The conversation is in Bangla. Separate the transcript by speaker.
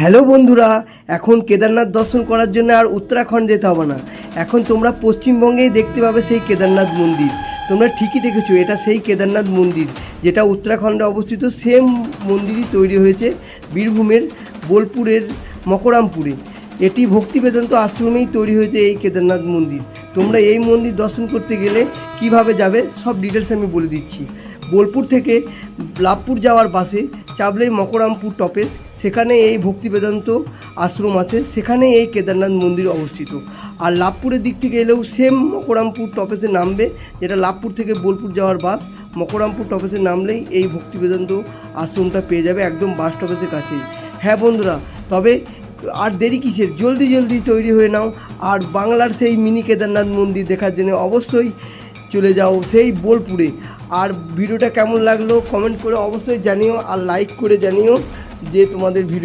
Speaker 1: হ্যালো বন্ধুরা, এখন কেদারনাথ দর্শন করার জন্য আর উত্তরাখণ্ড যেতে হবে না। এখন তোমরা পশ্চিমবঙ্গেই দেখতে পাবে সেই কেদারনাথ মন্দির। তোমরা ঠিকই দেখেছো, এটা সেই কেদারনাথ মন্দির যেটা উত্তরাখণ্ডে অবস্থিত। সেম মন্দিরই তৈরি হয়েছে বীরভূমের বোলপুরের মকরামপুরে। এটি ভক্তি বেদান্ত আশ্রমেই তৈরি হয়েছে এই কেদারনাথ মন্দির। তোমরা এই মন্দির দর্শন করতে গেলে কিভাবে যাবে সব ডিটেলস আমি বলে দিচ্ছি। বোলপুর থেকে লাভপুর যাওয়ার বাসে চাপলেই মকরামপুর টপেজ, সেখানে এই ভক্তি বেদান্ত আশ্রম আছে, সেখানে এই কেদারনাথ মন্দির অবস্থিত। আর লাভপুরের দিক থেকে এলেও সেম মকরামপুর টপেজে নামবে, যেটা লাভপুর থেকে বোলপুর যাওয়ার বাস। মকরামপুর টপেজে নামলেই এই ভক্তি বেদান্ত আশ্রমটা পেয়ে যাবে, একদম বাস টপেজের কাছেই। হ্যাঁ বন্ধুরা, তবে আর দেরি কিসের, জলদি জলদি তৈরি হয়ে নাও। আর বাংলার সেই মিনি কেদারনাথ মন্দির দেখার জন্য অবশ্যই চলে যাও সেই বোলপুরে। আর ভিডিওটা কেমন লাগলো কমেন্ট করে অবশ্যই জানিও, আর লাইক করে জানিও যে তোমাদের ভিডিও